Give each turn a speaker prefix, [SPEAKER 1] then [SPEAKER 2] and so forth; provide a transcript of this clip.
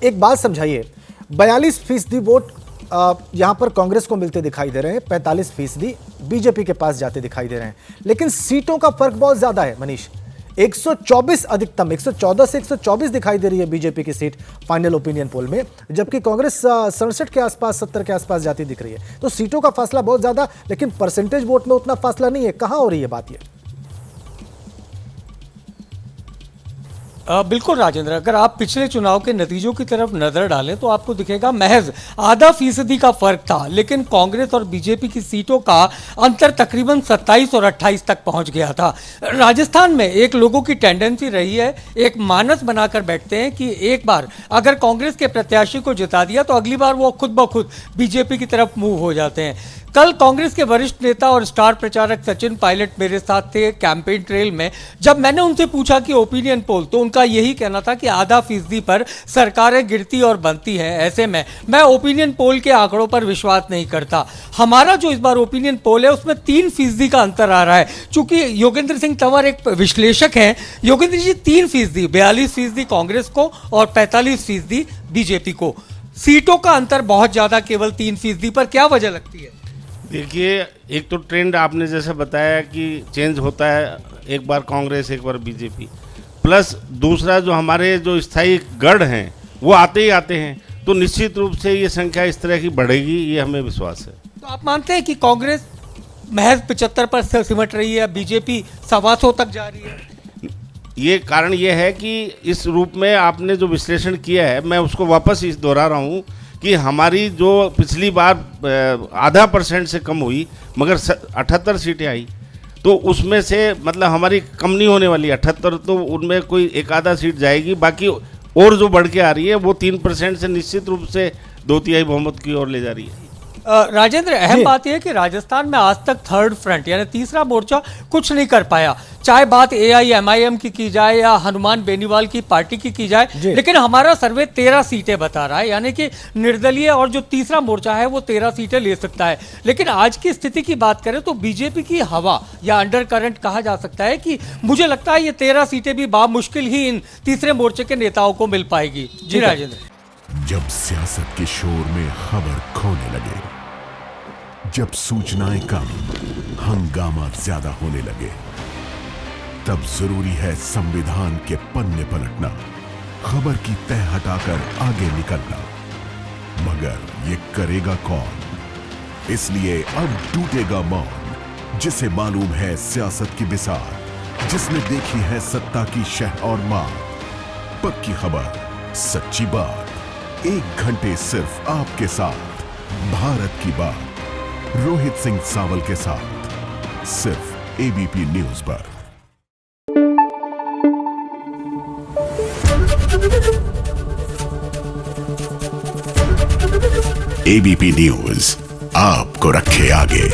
[SPEAKER 1] एक बात समझाइए, 42% वोट यहां पर कांग्रेस को मिलते दिखाई दे रहे हैं, 45% बीजेपी के पास जाते दिखाई दे रहे हैं, लेकिन सीटों का फर्क बहुत ज्यादा है मनीष। 124 अधिकतम, 114 से 124 दिखाई दे रही है बीजेपी की सीट फाइनल ओपिनियन पोल में, जबकि कांग्रेस 67 के आसपास, 70 के आसपास जाती दिख रही है। तो सीटों का फासला बहुत ज्यादा, लेकिन परसेंटेज वोट में उतना फासला नहीं है। कहां हो रही है बात ये?
[SPEAKER 2] बिल्कुल राजेंद्र, अगर आप पिछले चुनाव के नतीजों की तरफ नजर डालें तो आपको दिखेगा महज आधा फीसदी का फर्क था, लेकिन कांग्रेस और बीजेपी की सीटों का अंतर तकरीबन 27 और 28 तक पहुंच गया था। राजस्थान में एक लोगों की टेंडेंसी रही है, एक मानस बनाकर बैठते हैं कि एक बार अगर कांग्रेस के प्रत्याशी को जिता दिया तो अगली बार वो खुद ब खुद बीजेपी की तरफ मूव हो जाते हैं। कल कांग्रेस के वरिष्ठ नेता और स्टार प्रचारक सचिन पायलट मेरे साथ थे कैंपेन ट्रेल में। जब मैंने उनसे पूछा कि ओपिनियन पोल, तो उनका यही कहना था कि आधा फीसदी पर सरकारें गिरती और बनती हैं। ऐसे में मैं ओपिनियन पोल के आंकड़ों पर विश्वास नहीं करता। हमारा जो इस बार ओपिनियन पोल है उसमें 3% का अंतर आ रहा है। चूंकि योगेंद्र सिंह तंवर एक विश्लेषक हैं, योगेंद्र जी 3%, 42% कांग्रेस को और 45% बीजेपी को। सीटों का अंतर बहुत ज्यादा, केवल 3% पर, क्या वजह लगती है?
[SPEAKER 3] देखिए, एक तो ट्रेंड आपने जैसे बताया कि चेंज होता है, एक बार कांग्रेस एक बार बीजेपी, प्लस दूसरा जो हमारे जो स्थायी गढ़ हैं वो आते ही आते हैं, तो निश्चित रूप से ये संख्या इस तरह की बढ़ेगी, ये हमें विश्वास है।
[SPEAKER 2] तो आप मानते हैं कि कांग्रेस महज 75 पर सिमट रही है, बीजेपी 125 तक जा रही है?
[SPEAKER 3] ये कारण ये है कि इस रूप में आपने जो विश्लेषण किया है, मैं उसको वापस इस दोहरा रहा हूँ कि हमारी जो पिछली बार आधा % से कम हुई मगर 78 सीटें आई, तो उसमें से मतलब हमारी कम नहीं होने वाली 78, तो उनमें कोई एक आधा सीट जाएगी, बाकी और जो बढ़ के आ रही है वो 3% से निश्चित रूप से 2/3 बहुमत की ओर ले जा रही है।
[SPEAKER 2] राजेंद्र, अहम बात यह है कि राजस्थान में आज तक थर्ड फ्रंट यानी तीसरा मोर्चा कुछ नहीं कर पाया, चाहे बात AIMIM की जाए या हनुमान बेनीवाल की पार्टी की जाए, लेकिन हमारा सर्वे 13 सीटें बता रहा है, यानी कि निर्दलीय और जो तीसरा मोर्चा है वो 13 सीटें ले सकता है। लेकिन आज की स्थिति की बात करें तो बीजेपी की हवा या अंडर करंट कहा जा सकता है कि मुझे लगता है ये 13 सीटें भी बामुश्किल ही इन तीसरे मोर्चे के नेताओं को मिल पाएगी। जी राजेंद्र।
[SPEAKER 4] जब सियासत के शोर में खबर खोने लगे, जब सूचनाएं कम, हंगामा ज्यादा होने लगे, तब जरूरी है संविधान के पन्ने पलटना, खबर की तह हटाकर आगे निकलना। मगर ये करेगा कौन? इसलिए अब टूटेगा मौन, जिसे मालूम है सियासत की बिसात, जिसने देखी है सत्ता की शह और मार। पक्की खबर, सच्ची बात, 1 घंटे सिर्फ आपके साथ, भारत की बात, रोहित सिंह सावल के साथ, सिर्फ ABP न्यूज पर। ABP न्यूज आपको रखे आगे।